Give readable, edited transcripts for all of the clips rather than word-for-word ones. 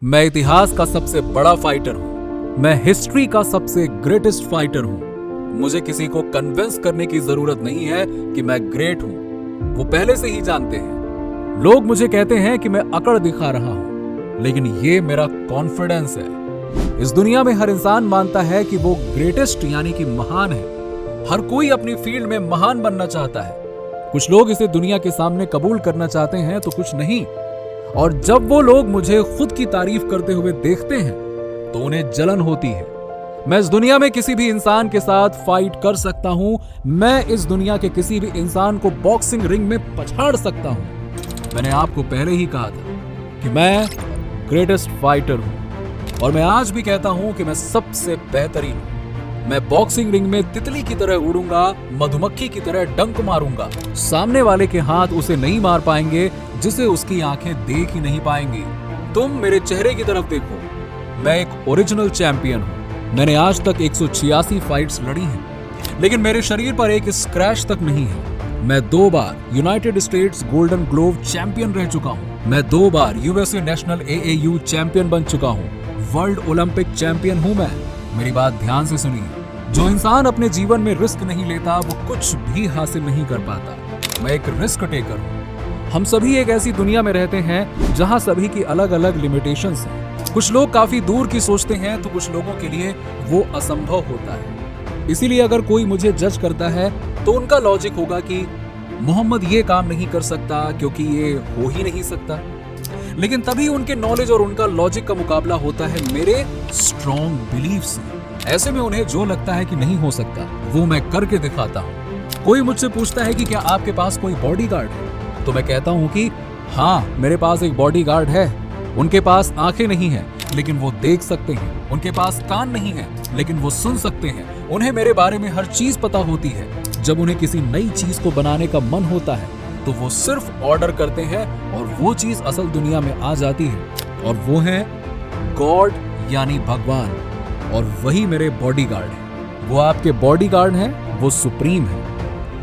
मैं इतिहास का सबसे बड़ा फाइटर हूँ। मैं हिस्ट्री का सबसे ग्रेटेस्ट फाइटर हूँ। मुझे किसी को कन्विंस करने की जरूरत नहीं है कि मैं ग्रेट हूँ। वो पहले से ही जानते हैं। लोग मुझे कहते हैं कि मैं अकड़ दिखा रहा हूँ, लेकिन ये मेरा कॉन्फिडेंस है। इस दुनिया में हर इंसान मानता है कि वो ग्रेटेस्ट यानी कि महान है। हर कोई अपनी फील्ड में महान बनना चाहता है। कुछ लोग इसे दुनिया के सामने कबूल करना चाहते हैं तो कुछ नहीं। और जब वो लोग मुझे खुद की तारीफ करते हुए देखते हैं तो उन्हें जलन होती है। मैं इस दुनिया में किसी भी इंसान के साथ फाइट कर सकता हूं। मैं इस दुनिया के किसी भी इंसान को बॉक्सिंग रिंग में पछाड़ सकता हूं। मैंने आपको पहले ही कहा था कि मैं ग्रेटेस्ट फाइटर हूं, और मैं आज भी कहता हूं कि मैं सबसे बेहतरीन हूं। मैं बॉक्सिंग रिंग में तितली की तरह उड़ूंगा, मधुमक्खी की तरह डंक मारूंगा। सामने वाले के हाथ उसे नहीं मार पाएंगे जिसे उसकी आंखें देख ही नहीं पाएंगी। तुम मेरे चेहरे की तरफ देखो, मैं एक ओरिजिनल चैंपियन हूं। मैंने आज तक 186 फाइट्स लड़ी हैं, लेकिन मेरे शरीर पर एक स्क्रैच तक नहीं है। मैं 2 बार United States golden glove champion रह चुका हूं। मैं 2 बार यूएसए नेशनल AAU चैंपियन बन चुका हूं। वर्ल्ड ओलंपिक चैंपियन हूं मैं। मेरी बात ध्यान से सुनिए। जो इंसान अपने जीवन में रिस्क नहीं लेता वो कुछ भी हासिल नहीं कर पाता। मैं एक रिस्क टेकर हूं। हम सभी एक ऐसी दुनिया में रहते हैं जहां सभी की अलग अलग लिमिटेशंस हैं। कुछ लोग काफी दूर की सोचते हैं तो कुछ लोगों के लिए वो असंभव होता है। इसीलिए अगर कोई मुझे जज करता है तो उनका लॉजिक होगा कि मोहम्मद ये काम नहीं कर सकता क्योंकि ये हो ही नहीं सकता। लेकिन तभी उनके नॉलेज और उनका लॉजिक का मुकाबला होता है मेरे स्ट्रॉन्ग बिलीफ से। ऐसे में उन्हें जो लगता है कि नहीं हो सकता वो मैं करके दिखाता हूँ। कोई मुझसे पूछता है कि क्या आपके पास कोई बॉडीगार्ड है, तो मैं कहता हूँ कि हाँ, मेरे पास एक बॉडीगार्ड है। उनके पास आंखें नहीं है लेकिन वो देख सकते हैं। उनके पास कान नहीं है लेकिन वो सुन सकते हैं। उन्हें मेरे बारे में हर चीज पता होती है। जब उन्हें किसी नई चीज को बनाने का मन होता है तो वो सिर्फ ऑर्डर करते हैं और वो चीज असल दुनिया में आ जाती है, और वो है गॉड यानी भगवान। और वही मेरे बॉडीगार्ड है। वो आपके बॉडीगार्ड हैं, वो सुप्रीम है।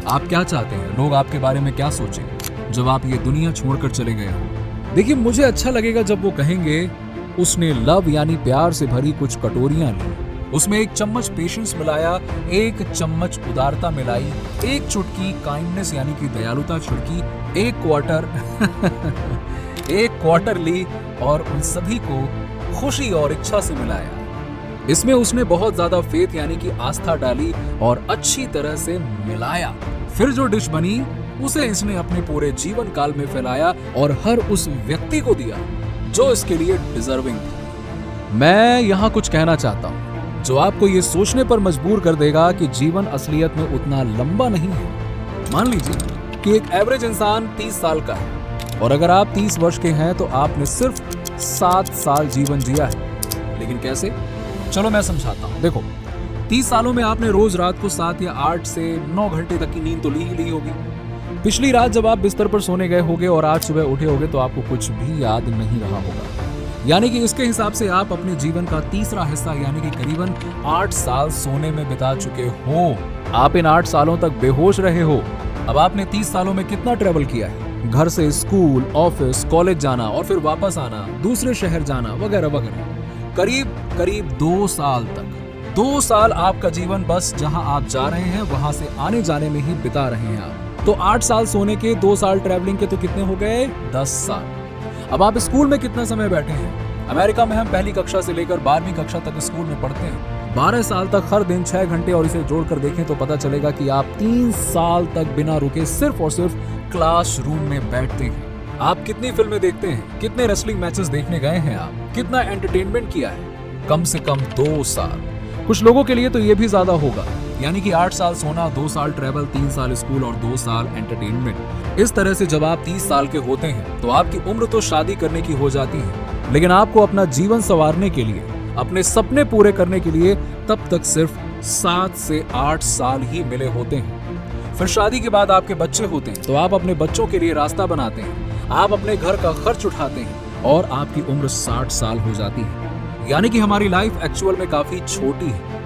आप क्या चाहते हैं, लोग आपके बारे में क्या सोचें जब आप ये दुनिया छोड़कर चले गए हो? देखिए, मुझे अच्छा लगेगा जब वो कहेंगे उसने लव यानी प्यार से भरी कुछ कटोरियां ली, उसमें 1 चम्मच पेशेंस मिलाया, 1 चम्मच उदारता मिलाई, 1 चुटकी काइंडनेस यानी कि दयालुता छिड़की, 1 क्वार्टर 1 क्वार्टर ली और उन सभी को खुशी और इच्छा से मिलाया। इसमें उसने बहुत ज्यादा फेथ यानी कि आस्था डाली और अच्छी तरह से मिलाया। फिर जो डिश बनी उसे इसने अपने पूरे जीवन काल में फैलाया और हर उस व्यक्ति को दिया जो इसके लिए डिजर्विंग था। मैं यहाँ कुछ कहना चाहता हूँ जो आपको ये सोचने पर मजबूर कर देगा कि जीवन असलियत में उतना लंबा नहीं है। मान लीजिए कि एक एवरेज इंसान 30 साल का है, और अगर आप 30 वर्ष के हैं तो आपने सिर्फ 7 साल जीवन जिया है। लेकिन कैसे? चलो मैं समझाता हूँ। देखो, 30 सालों में आपने रोज रात को 7 या 8 से 9 घंटे तक की नींद तो ली ही ली होगी। पिछली रात जब आप बिस्तर पर सोने गए होगे और आज सुबह उठे होगे तो आपको कुछ भी याद नहीं रहा होगा। यानी कि इसके हिसाब से आप अपने जीवन का तीसरा हिस्सा यानी कि करीबन 8 साल सोने में बिता चुके हो। आप इन 8 सालों तक बेहोश रहे हो। अब आपने 30 सालों में कितना ट्रेवल किया है? घर से स्कूल, ऑफिस, कॉलेज जाना और फिर वापस आना, दूसरे शहर जाना वगैरह वगैरह। करीब 2 साल तक। 2 साल आपका जीवन बस जहां आप जा रहे हैं वहां से आने जाने में ही बिता रहे हैं आप। तो 8 साल सोने के, 2 साल ट्रैवलिंग के, तो कितने हो गए? 10 साल। अब आप स्कूल में कितना समय बैठे हैं? अमेरिका में हम पहली कक्षा से लेकर 12वीं कक्षा तक स्कूल में पढ़ते हैं। 12 साल तक हर दिन 6 घंटे, और इसे जोड़कर देखें तो पता चलेगा कि आप 3 साल तक बिना रुके सिर्फ और सिर्फ क्लासरूम में बैठते हैं। आप कितनी फिल्में देखते हैं? कितने रेसलिंग मैचेस देखने गए हैं आप? कितना एंटरटेनमेंट किया है? कम से कम 2 साल। कुछ लोगों के लिए तो ये भी ज्यादा होगा, यानी कि 8 साल सोना, 2 साल ट्रैवल, 3 साल स्कूल और 2 साल एंटरटेनमेंट। इस तरह से जब आप 30 साल के होते हैं तो आपकी उम्र तो शादी करने की हो जाती है, लेकिन आपको अपना जीवन संवारने के लिए, अपने सपने पूरे करने के लिए तब तक सिर्फ 7 से 8 साल ही मिले होते हैं। फिर शादी के बाद आपके बच्चे होते हैं तो आप अपने बच्चों के लिए रास्ता बनाते हैं, आप अपने घर का खर्च उठाते हैं और आपकी उम्र 60 साल हो जाती है। यानी कि हमारी लाइफ एक्चुअल में काफी छोटी है।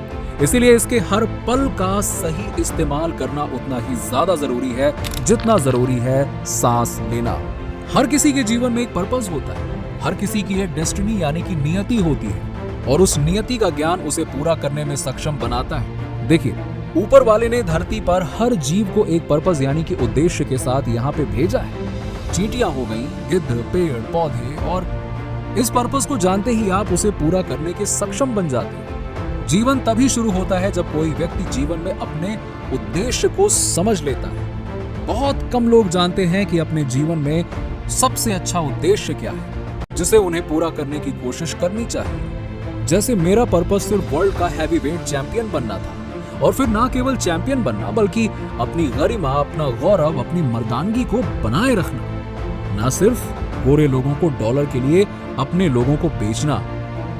इसीलिए इसके हर पल का सही इस्तेमाल करना उतना ही ज्यादा जरूरी है जितना जरूरी है सांस लेना। हर किसी के जीवन में एक पर्पस होता है। हर किसी की एक डेस्टिनी यानी कि नियति होती है और उस नियति का ज्ञान उसे पूरा करने में सक्षम बनाता है। देखिए, ऊपर वाले ने धरती पर हर जीव को एक पर्पस यानी कि उद्देश्य के साथ यहाँ पे भेजा है। चींटियां हो गई, गिद्ध, पेड़ पौधे, और इस पर्पस को जानते ही आप उसे पूरा करने के सक्षम बन जाते हैं। जीवन तभी शुरू होता है जब कोई व्यक्ति जीवन में अपने उद्देश्य को समझ लेता है। बहुत कम लोग जानते हैं कि अपने जीवन में सबसे अच्छा उद्देश्य क्या है जिसे उन्हें पूरा करने की कोशिश करनी चाहिए। जैसे मेरा पर्पस सिर्फ वर्ल्ड का हैवीवेट चैंपियन बनना था, और फिर ना केवल चैंपियन बनना बल्कि अपनी गरिमा, अपना गौरव, अपनी मर्दानगी को बनाए रखना। ना सिर्फ गोरे लोगों को डॉलर के लिए अपने लोगों को बेचना।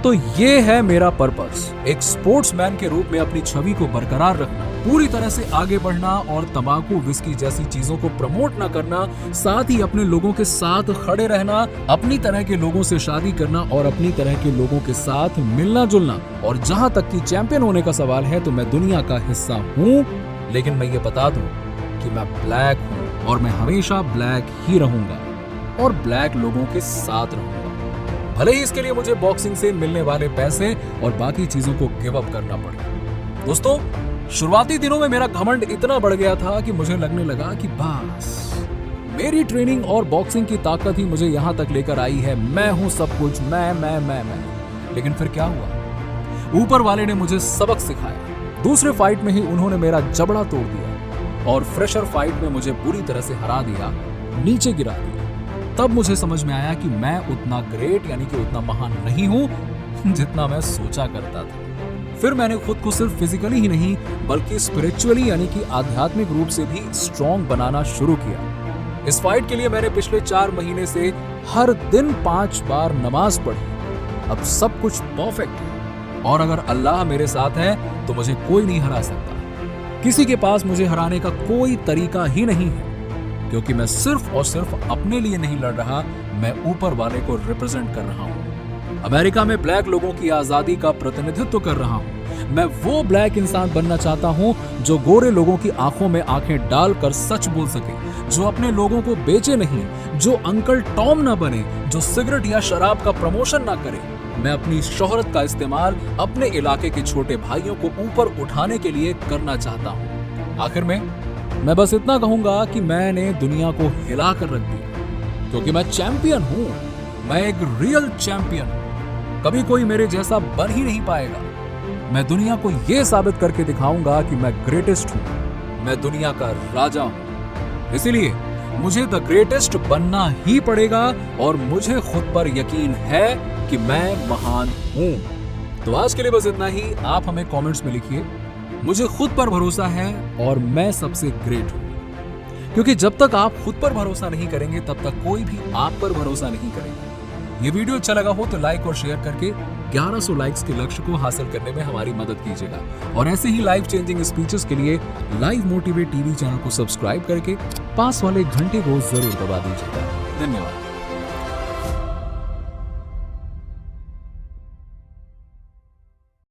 तो ये है मेरा पर्पस, एक स्पोर्ट्समैन के रूप में अपनी छवि को बरकरार रखना, पूरी तरह से आगे बढ़ना और तंबाकू, विस्की जैसी चीजों को प्रमोट ना करना, साथ ही अपने लोगों के साथ खड़े रहना, अपनी तरह के लोगों से शादी करना और अपनी तरह के लोगों के साथ मिलना जुलना। और जहां तक कि चैंपियन होने का सवाल है तो मैं दुनिया का हिस्सा हूं, लेकिन मैं ये बता दूं कि मैं ब्लैक हूं और मैं हमेशा ब्लैक ही रहूंगा और ब्लैक लोगों के साथ रहूंगा। भले ही इसके लिए मुझे बॉक्सिंग से मिलने वाले पैसे और बाकी चीजों को गिव अप करना पड़े। दोस्तों, शुरुआती दिनों में मेरा घमंड इतना बढ़ गया था कि मुझे लगने लगा कि बस मेरी ट्रेनिंग और बॉक्सिंग की ताकत ही मुझे यहाँ तक लेकर आई है। मैं हूँ सब कुछ, मैं। लेकिन फिर क्या हुआ? ऊपर वाले ने मुझे सबक सिखाया। दूसरे फाइट में ही उन्होंने मेरा जबड़ा तोड़ दिया और फ्रेशर फाइट में मुझे बुरी तरह से हरा दिया, नीचे गिरा दिया। तब मुझे समझ में आया कि मैं उतना ग्रेट यानी कि उतना महान नहीं हूं जितना मैं सोचा करता था। फिर मैंने खुद को सिर्फ फिजिकली ही नहीं बल्कि स्पिरिचुअली यानी कि आध्यात्मिक रूप से भी स्ट्रॉन्ग बनाना शुरू किया। इस फाइट के लिए मैंने पिछले 4 महीने से हर दिन 5 बार नमाज पढ़ी। अब सब कुछ परफेक्ट है और अगर अल्लाह मेरे साथ है तो मुझे कोई नहीं हरा सकता। किसी के पास मुझे हराने का कोई तरीका ही नहीं है, क्योंकि मैं सिर्फ और सिर्फ अपने लिए नहीं लड़ रहा, मैं ऊपर वाले को रिप्रेजेंट कर रहा हूँ। अमेरिका में ब्लैक लोगों की आजादी का प्रतिनिधित्व कर रहा हूँ। मैं वो ब्लैक इंसान बनना चाहता हूँ जो गोरे लोगों की आंखों में आंखें डालकर सच बोल सके, जो अपने लोगों को बेचे नहीं, जो अंकल टॉम ना बने, जो सिगरेट या शराब का प्रमोशन ना करे। मैं अपनी शोहरत का इस्तेमाल अपने इलाके के छोटे भाइयों को ऊपर उठाने के लिए करना चाहता हूँ। आखिर में मैं बस इतना कहूंगा कि मैंने दुनिया को हिला कर रख दिया, क्योंकि मैं चैंपियन हूं। मैं एक रियल चैंपियन हूं। कभी कोई मेरे जैसा बन ही नहीं पाएगा। मैं दुनिया को यह साबित करके दिखाऊंगा कि मैं ग्रेटेस्ट हूं। मैं दुनिया का राजा हूं। इसीलिए मुझे द ग्रेटेस्ट बनना ही पड़ेगा और मुझे खुद पर यकीन है कि मैं महान हूं। तो आज के लिए बस इतना ही। आप हमें कमेंट्स में लिखिए, मुझे खुद पर भरोसा है और मैं सबसे ग्रेट हूं। क्योंकि जब तक आप खुद पर भरोसा नहीं करेंगे तब तक कोई भी आप पर भरोसा नहीं करेगा। ये वीडियो अच्छा लगा हो तो लाइक और शेयर करके 1100 लाइक्स के लक्ष्य को हासिल करने में हमारी मदद कीजिएगा। और ऐसे ही लाइफ चेंजिंग स्पीचेस के लिए लाइव मोटिवेट टीवी चैनल को सब्सक्राइब करके पास वाले घंटे को जरूर दबा दीजिएगा। धन्यवाद।